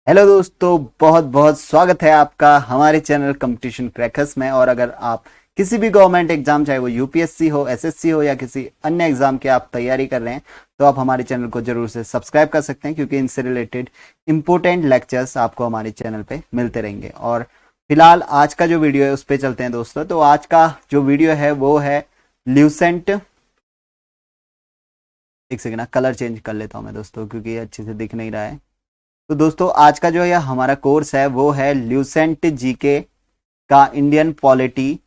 Hello दोस्तों, बहुत बहुत स्वागत है आपका हमारे चैनल कंपटीशन क्रैकर्स में। और अगर आप किसी भी गवर्नमेंट एग्जाम, चाहे वो यूपीएससी हो, एसएससी हो या किसी अन्य एग्जाम की आप तैयारी कर रहे हैं, तो आप हमारे चैनल को जरूर से सब्सक्राइब कर सकते हैं, क्योंकि इनसे रिलेटेड इंपॉर्टेंट लेक्चर्स आपको हमारे चैनल पे मिलते रहेंगे। और फिलहाल आज का जो वीडियो है उस पर चलते हैं दोस्तों। तो आज का जो वीडियो है वो है ल्यूसेंट। एक सेकेंड ना, कलर चेंज कर लेता हूँ मैं दोस्तों, क्योंकि ये अच्छे से दिख नहीं रहा है। तो दोस्तों आज का जो है हमारा कोर्स है वो है ल्यूसेंट जीके का इंडियन पॉलिटी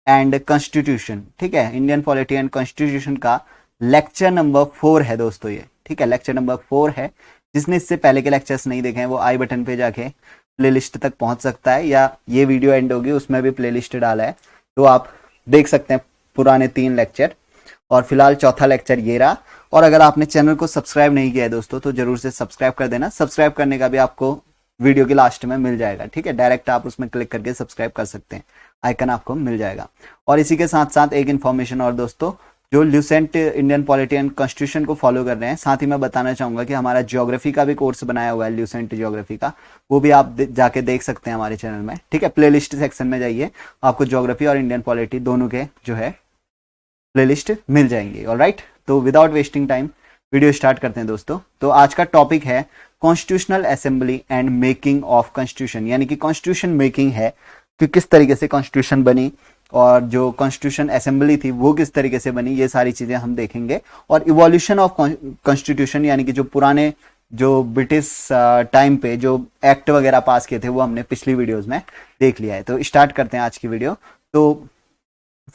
एंड कॉन्स्टिट्यूशन। ठीक है, इंडियन पॉलिटी एंड कॉन्स्टिट्यूशन का लेक्चर नंबर 4 है दोस्तों ये। ठीक है, लेक्चर नंबर 4 है। जिसने इससे पहले के लेक्चर्स नहीं देखे हैं वो आई बटन पे जाके प्लेलिस्ट तक पहुंच सकता है, या ये वीडियो एंड होगी उसमें भी प्लेलिस्ट डाला है, तो आप देख सकते हैं पुराने 3 लेक्चर। और फिलहाल चौथा लेक्चर ये रहा। और अगर आपने चैनल को सब्सक्राइब नहीं किया है दोस्तों, तो जरूर से सब्सक्राइब कर देना। सब्सक्राइब करने का भी आपको वीडियो के लास्ट में मिल जाएगा। ठीक है, डायरेक्ट आप उसमें क्लिक करके सब्सक्राइब कर सकते हैं, आइकन आपको मिल जाएगा। और इसी के साथ साथ एक इन्फॉर्मेशन और दोस्तों, जो Lucent Indian polity and constitution को फॉलो कर रहे हैं, साथ ही मैं बताना चाहूंगा कि हमारा ज्योग्राफी का भी कोर्स बनाया हुआ है, ल्यूसेंट ज्योग्राफी का। वो भी आप जाके देख सकते हैं हमारे चैनल में। ठीक है, प्लेलिस्ट सेक्शन में जाइए, आपको ज्योग्राफी और इंडियन पॉलिटी दोनों के जो है प्लेलिस्ट मिल जाएंगी। ऑलराइट, तो without wasting time video start करते हैं दोस्तों। तो आज का टॉपिक है constitutional assembly and making of constitution, यानी कि कॉन्स्टिट्यूशन मेकिंग है कि किस तरीके से कॉन्स्टिट्यूशन बनी, और जो कॉन्स्टिट्यूशन असेंबली थी वो किस तरीके से बनी, ये सारी चीजें हम देखेंगे। और इवोल्यूशन ऑफ कॉन्स्टिट्यूशन, यानी कि जो पुराने जो ब्रिटिश टाइम पे जो एक्ट वगैरह पास किए थे वो हमने पिछली वीडियोस में देख लिया है। तो स्टार्ट करते हैं आज की वीडियो। तो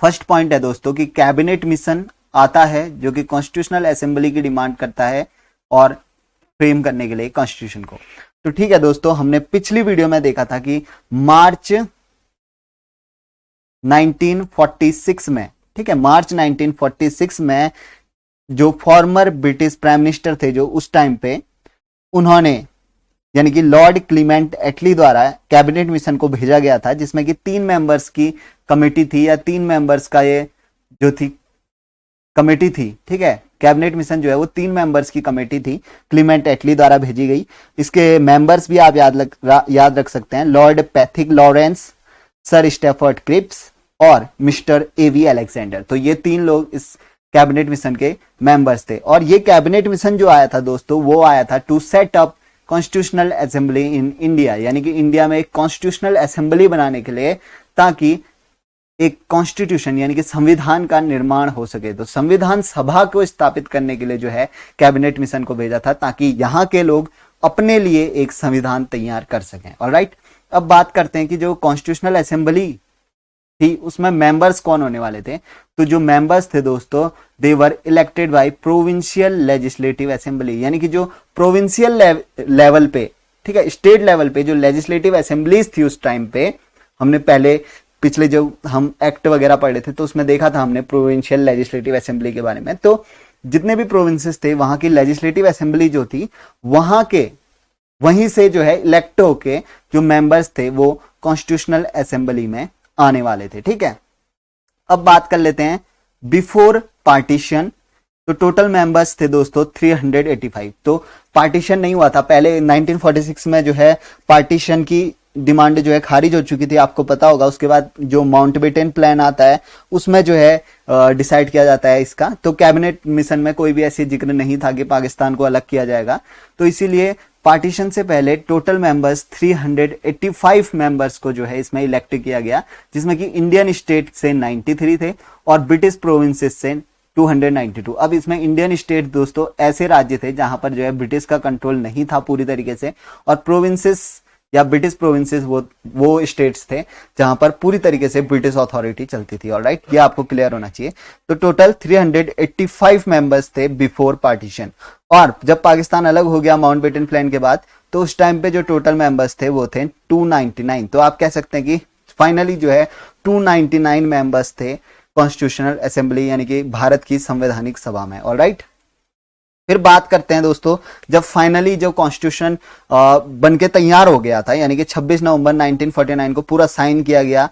फर्स्ट पॉइंट है दोस्तों कि कैबिनेट मिशन आता है जो कि कॉन्स्टिट्यूशनल असेंबली की डिमांड करता है और फ्रेम करने के लिए कॉन्स्टिट्यूशन को। तो ठीक है दोस्तों, हमने पिछली वीडियो में देखा था कि मार्च 1946 में, ठीक है, मार्च 1946 में जो फॉर्मर ब्रिटिश प्राइम मिनिस्टर थे जो उस टाइम पे, उन्होंने यानी कि लॉर्ड क्लीमेंट एटली द्वारा कैबिनेट मिशन को भेजा गया था, जिसमें कि 3 मेंबर्स की कमेटी थी, या 3 मेंबर्स का ये जो थी कमेटी थी। ठीक है, कैबिनेट मिशन जो है वो 3 मेंबर्स की कमेटी थी, क्लीमेंट एटली द्वारा भेजी गई। इसके मेंबर्स भी आप याद रख सकते हैं, Lord Pethick Lawrence, Sir Stafford Cripps और मिस्टर एवी अलेक्जेंडर। तो ये 3 लोग इस कैबिनेट मिशन के मेंबर्स थे। और ये कैबिनेट मिशन जो आया था दोस्तों, वो आया था to set up constitutional assembly in India, यानी कि इंडिया में एक कॉन्स्टिट्यूशनल असेंबली बनाने के लिए, ताकि एक कॉन्स्टिट्यूशन यानी कि संविधान का निर्माण हो सके। तो संविधान सभा को स्थापित करने के लिए जो है कैबिनेट मिशन को भेजा था, ताकि यहां के लोग अपने लिए एक संविधान तैयार कर सकें। ऑलराइट, अब बात करते हैं कि जो कॉन्स्टिट्यूशनल असेंबली थी उसमें मेंबर्स कौन होने वाले थे। तो जो मेंबर्स थे दोस्तों, they were elected by provincial legislative assembly, यानी कि जो प्रोविंशियल लेवल पे, ठीक है, स्टेट लेवल पे जो लेजिस्लेटिव असेंबलीज थी उस टाइम पे, हमने पहले पिछले जो हम एक्ट वगैरह पढ़े थे तो उसमें देखा था हमने प्रोविंशियल लेजिस्लेटिव असेंबली के बारे में। तो जितने भी प्रोविंसेस थे वहां की लेजिस्लेटिव असेंबली जो थी, वहीं से जो है इलेक्ट होके जो मेंबर्स थे वो कॉन्स्टिट्यूशनल असेंबली में आने वाले थे। ठीक है, अब बात कर लेते हैं बिफोर पार्टीशन। तो टोटल मेंबर्स थे दोस्तों 385। तो पार्टीशन नहीं हुआ था पहले, 1946 में जो है पार्टीशन की डिमांड जो है खारिज हो चुकी थी, आपको पता होगा। उसके बाद जो माउंटबेटन प्लान आता है उसमें जो है डिसाइड किया जाता है इसका। तो कैबिनेट मिशन में कोई भी ऐसी जिक्र नहीं था कि पाकिस्तान को अलग किया जाएगा। तो इसीलिए पार्टीशन से पहले टोटल मेंबर्स 385 मेंबर्स को जो है इसमें इलेक्ट किया गया, जिसमें कि इंडियन स्टेट से 93 थे और ब्रिटिश प्रोविंसेस से 292। अब इसमें इंडियन स्टेट दोस्तों ऐसे राज्य थे जहां पर जो है ब्रिटिश का कंट्रोल नहीं था पूरी तरीके से, और प्रोविंसेस या ब्रिटिश प्रोविंसेस वो स्टेट्स थे जहां पर पूरी तरीके से ब्रिटिश अथॉरिटी चलती थी। ऑलराइट, ये आपको क्लियर होना चाहिए। तो टोटल 385 मेंबर्स थे बिफोर पार्टीशन। और जब पाकिस्तान अलग हो गया माउंटबेटन प्लान के बाद, तो उस टाइम पे जो टोटल मेंबर्स थे वो थे 299। तो आप कह सकते हैं कि फाइनली जो है 299 मेंबर्स थे कॉन्स्टिट्यूशनल असेंबली, यानी कि भारत की संवैधानिक सभा में। ऑलराइट, फिर बात करते हैं दोस्तों, जब फाइनली जो कॉन्स्टिट्यूशन बन के तैयार हो गया था, यानी कि 26 नवंबर 1949 को पूरा साइन किया गया,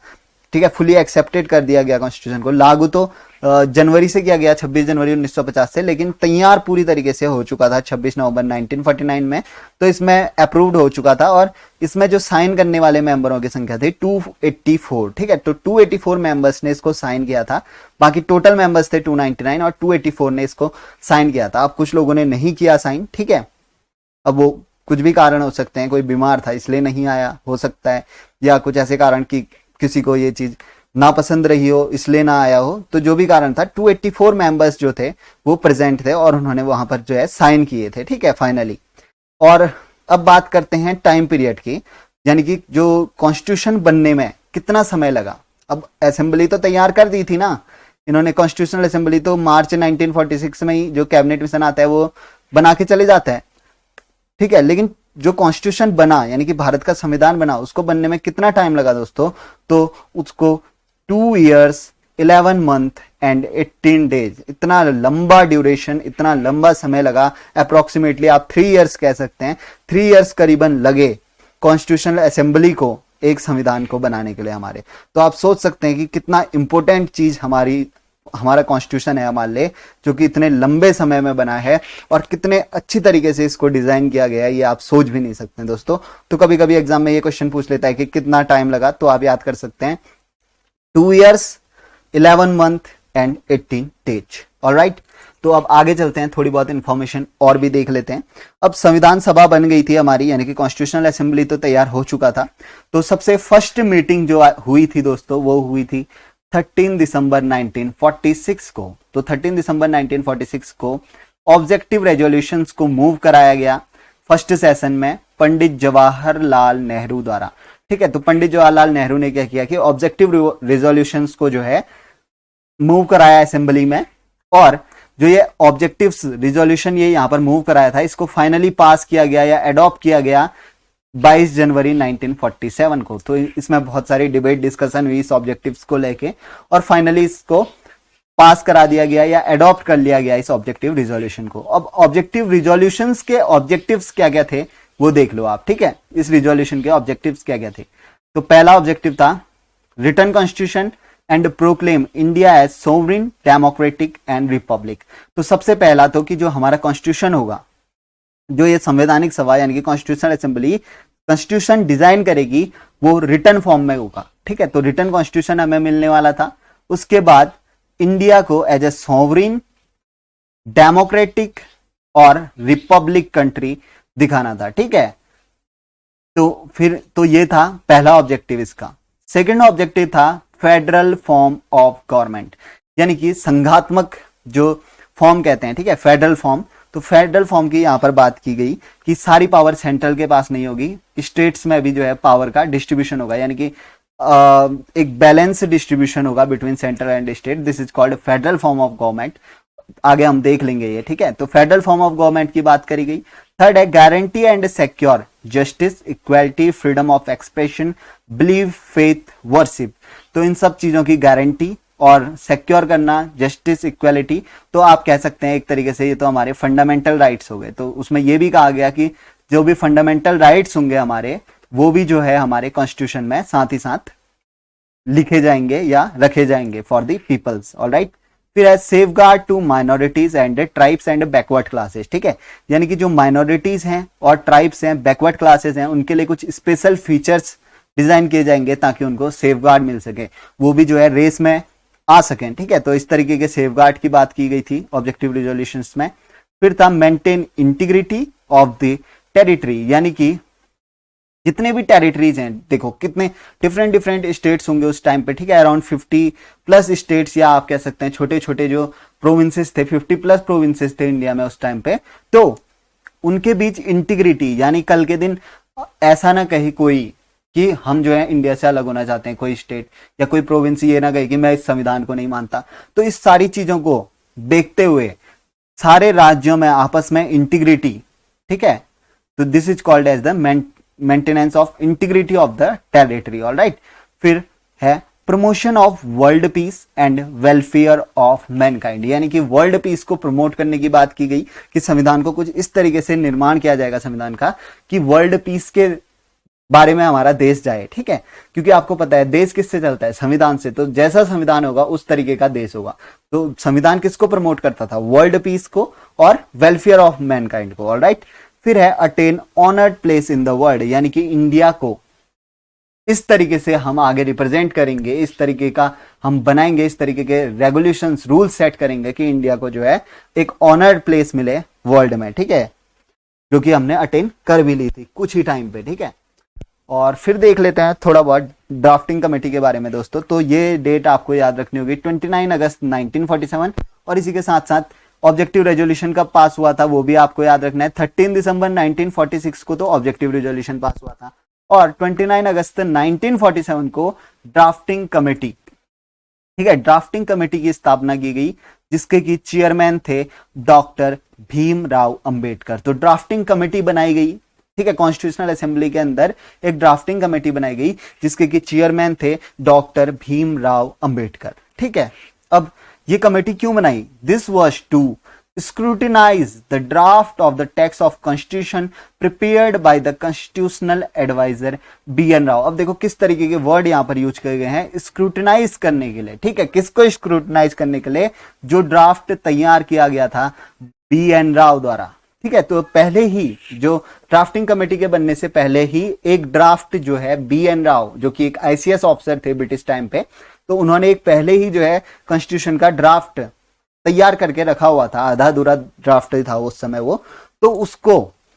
ठीक है, फुली एक्सेप्टेड कर दिया गया कॉन्स्टिट्यूशन को, लागू तो जनवरी से किया गया, 26 जनवरी 1950 से, लेकिन तैयार पूरी तरीके से हो चुका था 26 नवंबर 1949 में। तो इसमें अप्रूव्ड हो चुका था और इसमें जो साइन करने वाले मेंबरों की संख्या थी 284, ठीक है। तो 284 मेंबर्स ने इसको साइन किया था, बाकी टोटल मेंबर्स थे 299 और 284 ने इसको साइन किया था। अब कुछ लोगों ने नहीं किया साइन, ठीक है। अब वो कुछ भी कारण हो सकते हैं, कोई बीमार था इसलिए नहीं आया हो सकता है, या कुछ ऐसे कारण कि किसी को ये चीज नापसंद रही हो इसलिए ना आया हो। तो जो भी कारण था 284 मेंबर्स जो थे वो प्रेजेंट थे और उन्होंने वहां पर जो है साइन किए थे, ठीक है, फाइनली। और अब बात करते हैं टाइम पीरियड की, यानी कि जो कॉन्स्टिट्यूशन बनने में कितना समय लगा। अब असेंबली तो तैयार कर दी थी ना इन्होंने, कॉन्स्टिट्यूशनल असेंबली तो मार्च 1946 में ही जो कैबिनेट मिशन आता है वो बना के चले जाता है, ठीक है। लेकिन जो कॉन्स्टिट्यूशन बना यानी कि भारत का संविधान बना, उसको बनने में कितना टाइम लगा दोस्तों, तो उसको 2 years 11 month and 18 days, इतना लंबा ड्यूरेशन, इतना लंबा समय लगा। अप्रोक्सीमेटली आप 3 years कह सकते हैं, 3 years करीबन लगे कॉन्स्टिट्यूशनल असेंबली को एक संविधान को बनाने के लिए हमारे। तो आप सोच सकते हैं कि कितना इंपॉर्टेंट चीज हमारा कॉन्स्टिट्यूशन है हमारे लिए, जो कि इतने लंबे समय में बना है और कितने अच्छी तरीके से इसको डिजाइन किया गया है, ये आप सोच भी नहीं सकते दोस्तों। तो कभी कभी एग्जाम में ये क्वेश्चन पूछ लेता है कि कितना टाइम लगा, तो आप याद कर सकते हैं 2 years 11 month and 18 days। Alright, तो अब आगे चलते हैं, थोड़ी बहुत इंफॉर्मेशन और भी देख लेते हैं। अब संविधान सभा बन गई थी हमारी, यानी कि कॉन्स्टिट्यूशनल असेंबली तो तैयार हो चुका था। तो सबसे फर्स्ट मीटिंग जो हुई थी दोस्तों वो हुई थी 13 दिसंबर 1946 को। तो 13 दिसंबर 1946 को ऑब्जेक्टिव रेजोल्यूशंस को मूव कराया गया फर्स्ट सेशन में पंडित जवाहरलाल नेहरू द्वारा, ठीक है। तो पंडित जवाहरलाल नेहरू ने क्या किया कि ऑब्जेक्टिव रेजोल्यूशंस को जो है मूव कराया असेंबली में, और जो ये ऑब्जेक्टिव्स रिजोल्यूशन ये यहां पर मूव कराया था, इसको फाइनली पास किया गया या एडॉप्ट किया गया 22 जनवरी 1947 को। तो इसमें बहुत सारी डिबेट डिस्कशन हुई इस ऑब्जेक्टिव्स को लेके, और फाइनली इसको पास करा दिया गया या एडॉप्ट कर लिया गया इस ऑब्जेक्टिव रिजोल्यूशन को। अब ऑब्जेक्टिव रिजोल्यूशंस के ऑब्जेक्टिव्स क्या क्या थे वो देख लो आप, ठीक है। इस रिजोल्यूशन के ऑब्जेक्टिव्स क्या क्या थे, तो पहला ऑब्जेक्टिव था written constitution and proclaim India as sovereign democratic and republic. तो सबसे पहला तो कि जो हमारा कॉन्स्टिट्यूशन होगा, जो ये संवैधानिक सभा यानी कि कॉन्स्टिट्यूशन असेंबली कॉन्स्टिट्यूशन डिजाइन करेगी, वो रिटन फॉर्म में होगा, ठीक है। तो रिटन कॉन्स्टिट्यूशन हमें मिलने वाला था। उसके बाद इंडिया को एज ए सोवरेन डेमोक्रेटिक और रिपब्लिक कंट्री दिखाना था, ठीक है। तो फिर तो ये था पहला ऑब्जेक्टिव इसका। सेकंड ऑब्जेक्टिव था फेडरल फॉर्म ऑफ गवर्नमेंट, यानी कि संघात्मक जो फॉर्म कहते हैं, ठीक है, फेडरल फॉर्म। तो फेडरल फॉर्म की यहां पर बात की गई कि सारी पावर सेंट्रल के पास नहीं होगी, स्टेट्स में भी जो है पावर का डिस्ट्रीब्यूशन होगा, यानी कि एक बैलेंस डिस्ट्रीब्यूशन होगा between central and state. This is called federal form of government. आगे हम देख लेंगे ये, ठीक है। तो फेडरल फॉर्म ऑफ गवर्नमेंट की बात करी गई। थर्ड है guarantee and secure justice, equality, freedom of expression, believe, faith, worship. तो इन सब चीजों की गारंटी और सिक्योर करना, जस्टिस, इक्वालिटी, तो आप कह सकते हैं एक तरीके से ये तो हमारे फंडामेंटल राइट्स हो गए। तो उसमें ये भी कहा गया कि जो भी फंडामेंटल राइट्स होंगे हमारे, वो भी जो है हमारे कॉन्स्टिट्यूशन में साथ ही साथ लिखे जाएंगे या रखे जाएंगे फॉर द पीपल्स। ऑलराइट, फिर है safeguard to minorities and tribes and backward classes, ठीक है। यानी कि जो माइनॉरिटीज हैं और ट्राइब्स हैं, बैकवर्ड क्लासेस हैं, उनके लिए कुछ स्पेशल फीचर्स डिजाइन किए जाएंगे ताकि उनको सेफगार्ड मिल सके, वो भी जो है रेस में आ सकें, ठीक है। तो इस तरीके के सेफगार्ड की बात की गई थी ऑब्जेक्टिव रिजोल्यूशंस में। फिर था maintain integrity of the territory, यानी कि जितने भी टेरिटरीज हैं, देखो कितने डिफरेंट स्टेट्स होंगे उस टाइम पे, ठीक है, अराउंड 50+ स्टेट्स, या आप कह सकते हैं छोटे छोटे जो प्रोविंसेस थे, 50+ प्रोविंसेस थे इंडिया में उस टाइम पे। तो उनके बीच इंटीग्रिटी, यानी कल के दिन ऐसा ना कहे कोई कि हम जो है इंडिया से अलग होना चाहते हैं, कोई स्टेट या कोई प्रोविंस ये ना कहे कि मैं इस संविधान को नहीं मानता। तो इस सारी चीजों को देखते हुए सारे राज्यों में आपस में इंटीग्रिटी, ठीक है, तो this is called as the maintenance of integrity of the territory. Alright, फिर है promotion of world peace and welfare of mankind, यानी कि वर्ल्ड पीस को प्रमोट करने की बात की गई कि संविधान को कुछ इस तरीके से निर्माण किया जाएगा संविधान का कि वर्ल्ड पीस के बारे में हमारा देश जाए, ठीक है, क्योंकि आपको पता है देश किससे चलता है, संविधान से। तो जैसा संविधान होगा उस तरीके का देश होगा। तो संविधान किसको प्रमोट करता था, वर्ल्ड पीस को और वेलफेयर ऑफ मैनकाइंड को। ऑलराइट, फिर है attain honoured place in the world, यानी कि इंडिया को इस तरीके से हम आगे रिप्रेजेंट करेंगे, इस तरीके का हम बनाएंगे, इस तरीके के रेगुलेशंस रूल सेट करेंगे कि इंडिया को जो है एक ऑनर्ड प्लेस मिले वर्ल्ड में, ठीक है, जो कि हमने अटेन कर भी ली थी कुछ ही टाइम पे, ठीक है। और फिर देख लेते हैं थोड़ा बहुत ड्राफ्टिंग कमेटी के बारे में दोस्तों। तो ये डेट आपको याद रखनी होगी, 29 अगस्त 1947, और इसी के साथ साथ ऑब्जेक्टिव रेजोल्यूशन कब पास हुआ था वो भी आपको याद रखना है। 13 दिसंबर 1946 को तो ऑब्जेक्टिव रेजोल्यूशन पास हुआ था, और 29 अगस्त 1947 को ड्राफ्टिंग कमेटी, ठीक है, ड्राफ्टिंग कमेटी की स्थापना की गई, जिसके की चेयरमैन थे डॉक्टर भीमराव अंबेडकर। तो ड्राफ्टिंग कमेटी बनाई गई, ठीक है, कॉन्स्टिट्यूशनल असेंबली के अंदर एक ड्राफ्टिंग कमेटी बनाई गई, जिसके की चेयरमैन थे डॉक्टर भीमराव अंबेडकर, ठीक है। अब ये कमेटी क्यों बनाई, this was to scrutinize the draft of the text of constitution prepared by the constitutional advisor B.N. Rao। अब देखो किस तरीके के वर्ड यहां पर यूज किए गए हैं, स्क्रूटिनाइज करने के लिए, ठीक है, किसको स्क्रूटिनाइज करने के लिए, जो ड्राफ्ट तैयार किया गया था B.N. राव द्वारा, ठीक है। तो पहले ही जो ड्राफ्टिंग कमेटी के बनने से पहले ही एक ड्राफ्ट जो है B.N. राव, जो कि एक ICS ऑफिसर थे ब्रिटिश टाइम पे, तो उन्होंने एक पहले ही जो है कॉन्स्टिट्यूशन का ड्राफ्ट तैयार करके रखा हुआ था, आधा अधूरा ड्राफ्ट था उस समय वो। तो उसको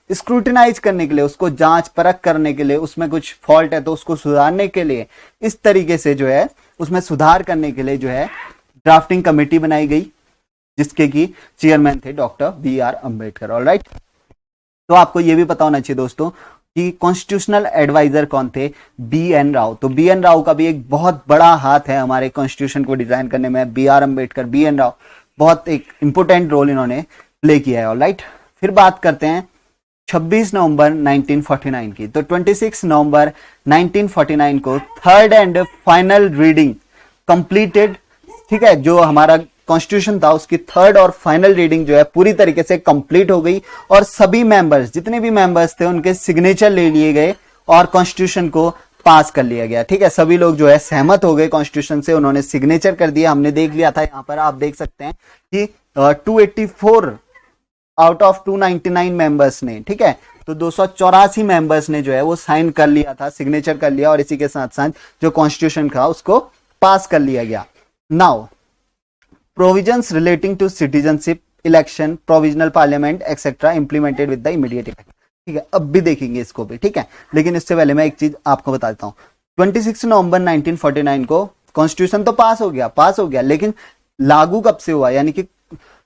स्क्रूटिनाइज करने के लिए, उसको जांच परख करने के लिए, उसमें कुछ फॉल्ट है तो उसको सुधारने के लिए, इस तरीके से जो है उसमें सुधार करने के लिए जो है ड्राफ्टिंग कमेटी बनाई गई, जिसके की चेयरमैन थे डॉक्टर B.R. अंबेडकर। ऑलराइट, तो आपको यह भी पता होना चाहिए दोस्तों कि कॉन्स्टिट्यूशनल एडवाइजर कौन थे, B.N. राव। तो B.N. राव का भी एक बहुत बड़ा हाथ है हमारे कॉन्स्टिट्यूशन को डिजाइन करने में। B.R. अंबेडकर, B.N. राव बहुत एक इंपोर्टेंट रोल इन्होंने प्ले किया है। ऑलराइट, फिर बात करते हैं 26 नवंबर 1949 की। तो 26 नवंबर 1949 को third and final reading completed, ठीक है, जो हमारा कॉन्स्टिट्यूशन था उसकी थर्ड और फाइनल रीडिंग जो है पूरी तरीके से कंप्लीट हो गई, और सभी मेंबर्स, जितने भी मेंबर्स थे, उनके सिग्नेचर ले लिए गए और कॉन्स्टिट्यूशन को पास कर लिया गया, ठीक है। सभी लोग जो है सहमत हो गए कॉन्स्टिट्यूशन से, उन्होंने सिग्नेचर कर दिया। हमने देख लिया था, यहां पर आप देख सकते हैं कि 284 आउट ऑफ 299 मेंबर्स ने, ठीक है, तो 284 मेंबर्स ने जो है वो साइन कर लिया था, सिग्नेचर कर लिया, और इसी के साथ साथ जो कॉन्स्टिट्यूशन था उसको पास कर लिया गया। Now provisions relating to citizenship, election, provisional parliament etcetera implemented with the immediate effect, ठीक है। अब भी देखेंगे इसको भी, ठीक है, लेकिन इससे पहले मैं एक चीज आपको बता देता हूं। 26 नवंबर 1949 को कॉन्स्टिट्यूशन तो पास हो गया, लेकिन लागू कब से हुआ, यानी कि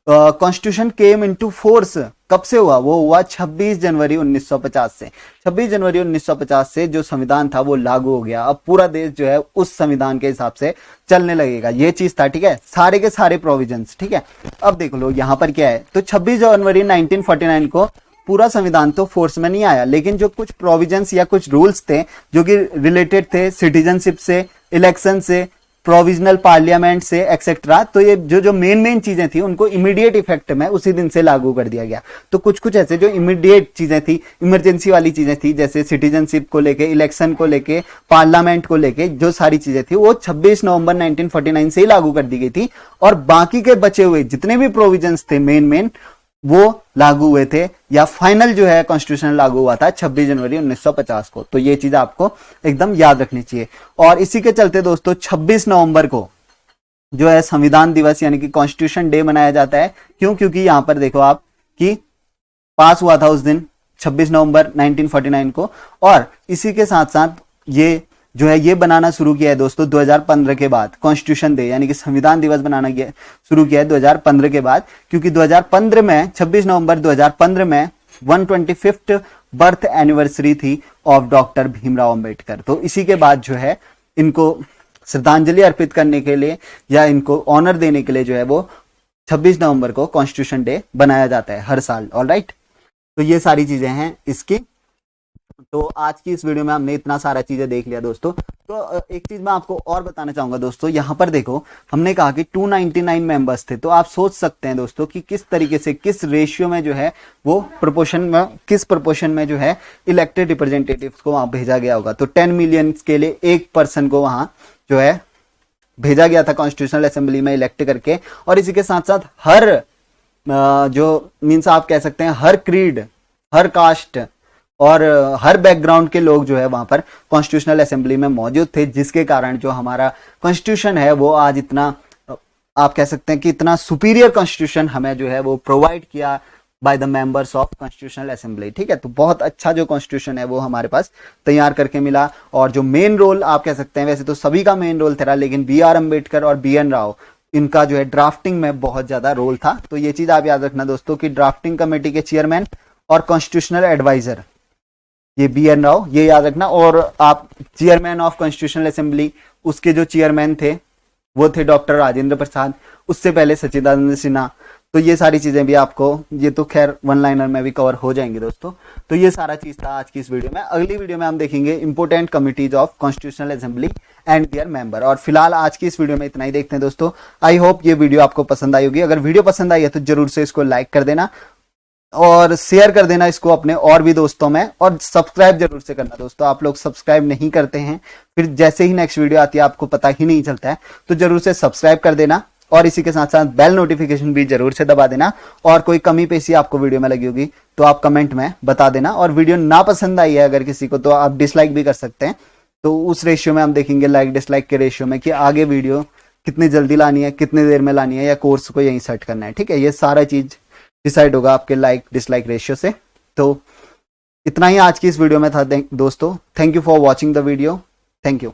कॉन्स्टिट्यूशन केम इनटू फोर्स कब से हुआ, वो हुआ 26 जनवरी 1950 से। 26 जनवरी 1950 से जो संविधान था वो लागू हो गया। अब पूरा देश जो है उस संविधान के हिसाब से चलने लगेगा, ये चीज था, ठीक है, सारे के सारे प्रोविजंस, ठीक है। अब देख लो यहां पर क्या है, तो 26 जनवरी 1949 को पूरा संविधान तो फोर्स में नहीं आया, लेकिन जो कुछ प्रोविजंस या कुछ रूल्स थे जो कि रिलेटेड थे सिटीजनशिप से, इलेक्शन से, प्रोविजनल पार्लियामेंट से एक्सेट्रा, तो ये जो मेन चीजें थी उनको इमीडिएट इफेक्ट में उसी दिन से लागू कर दिया गया। तो कुछ ऐसे जो इमीडिएट चीजें थी, इमरजेंसी वाली चीजें थी, जैसे सिटीजनशिप को लेके, इलेक्शन को लेके, पार्लियामेंट को लेके जो सारी चीजें थी वो 26 नवंबर 1949 से ही लागू कर दी गई थी, और बाकी के बचे हुए जितने भी प्रोविजंस थे मेन वो लागू हुए थे, या फाइनल जो है कॉन्स्टिट्यूशन लागू हुआ था 26 जनवरी 1950 को। तो ये चीज आपको एकदम याद रखनी चाहिए। और इसी के चलते दोस्तों 26 नवंबर को जो है संविधान दिवस यानी कि कॉन्स्टिट्यूशन डे मनाया जाता है। क्यों? क्योंकि यहां पर देखो आप कि पास हुआ था उस दिन 26 नवंबर 1949 को, और इसी के साथ साथ ये जो है ये बनाना शुरू किया है दोस्तों 2015 के बाद, कॉन्स्टिट्यूशन डे यानी कि संविधान दिवस बनाना शुरू किया है 2015 के बाद, क्योंकि 2015 में 26 नवंबर 2015 में 125th बर्थ एनिवर्सरी थी ऑफ डॉक्टर भीमराव अंबेडकर। तो इसी के बाद जो है इनको श्रद्धांजलि अर्पित करने के लिए या इनको ऑनर देने के लिए जो है वो 26 नवंबर को कॉन्स्टिट्यूशन डे बनाया जाता है हर साल। ऑलराइट, तो ये सारी चीजें हैं इसकी। तो आज की इस वीडियो में हमने इतना सारा चीजें देख लिया दोस्तों। तो एक चीज मैं आपको और बताना चाहूंगा दोस्तों, यहाँ पर देखो हमने कहा कि 299 मेंबर्स थे, तो आप सोच सकते हैं दोस्तों कि किस तरीके से, किस रेशियो में जो है वो प्रोपोर्शन में, किस प्रोपोर्शन में जो है इलेक्टेड रिप्रेजेंटेटिव्स को वहां भेजा गया होगा। तो 10 मिलियन के लिए एक पर्सन को वहां जो है भेजा गया था कॉन्स्टिट्यूशनल असेंबली में इलेक्ट करके। और इसी के साथ साथ हर जो मीन्स आप कह सकते हैं हर क्रीड, हर कास्ट और हर बैकग्राउंड के लोग जो है वहां पर कॉन्स्टिट्यूशनल असेंबली में मौजूद थे, जिसके कारण जो हमारा कॉन्स्टिट्यूशन है वो आज इतना, आप कह सकते हैं कि इतना सुपीरियर कॉन्स्टिट्यूशन हमें जो है वो प्रोवाइड किया by the members of constitutional assembly. ठीक है, तो बहुत अच्छा जो कॉन्स्टिट्यूशन है वो हमारे पास तैयार करके मिला। और जो मेन रोल आप कह सकते हैं, वैसे तो सभी का मेन रोल था, लेकिन BR अम्बेडकर और BN राव, इनका जो है ड्राफ्टिंग में बहुत ज्यादा रोल था। तो ये चीज आप याद रखना दोस्तों कि ड्राफ्टिंग कमेटी के चेयरमैन और कॉन्स्टिट्यूशनल एडवाइजर ये BN राव, ये याद रखना। और आप चेयरमैन ऑफ कॉन्स्टिट्यूशनल असेंबली, उसके जो चेयरमैन थे वो थे डॉक्टर राजेंद्र प्रसाद, उससे पहले सच्चिदानंद सिन्हा। तो ये सारी चीजें भी आपको, ये तो खैर वन लाइनर में भी कवर हो जाएंगे दोस्तों। तो ये सारा चीज था आज की इस वीडियो में। अगली वीडियो में हम देखेंगे important committees of constitutional assembly and there member. और फिलहाल आज की इस वीडियो में इतना ही देखते हैं दोस्तों। आई होप ये वीडियो आपको पसंद आई होगी। अगर वीडियो पसंद आई है तो जरूर से इसको लाइक कर देना और शेयर कर देना इसको अपने और भी दोस्तों में, और सब्सक्राइब जरूर से करना दोस्तों। आप लोग सब्सक्राइब नहीं करते हैं, फिर जैसे ही नेक्स्ट वीडियो आती है आपको पता ही नहीं चलता है, तो जरूर से सब्सक्राइब कर देना। और इसी के साथ साथ बेल नोटिफिकेशन भी जरूर से दबा देना। और कोई कमी पेशी आपको वीडियो में लगी होगी तो आप कमेंट में बता देना। और वीडियो ना पसंद आई है अगर किसी को, तो आप डिसलाइक भी कर सकते हैं। तो उस रेशियो में हम देखेंगे, लाइक डिसलाइक के रेशियो में, कि आगे वीडियो कितनी जल्दी लानी है, कितनी देर में लानी है, या कोर्स को यहीं सेट करना है। ठीक है, ये सारा चीज डिसाइड होगा आपके लाइक डिसलाइक रेशियो से। तो इतना ही आज की इस वीडियो में था दोस्तों। Thank you for watching the video. Thank you.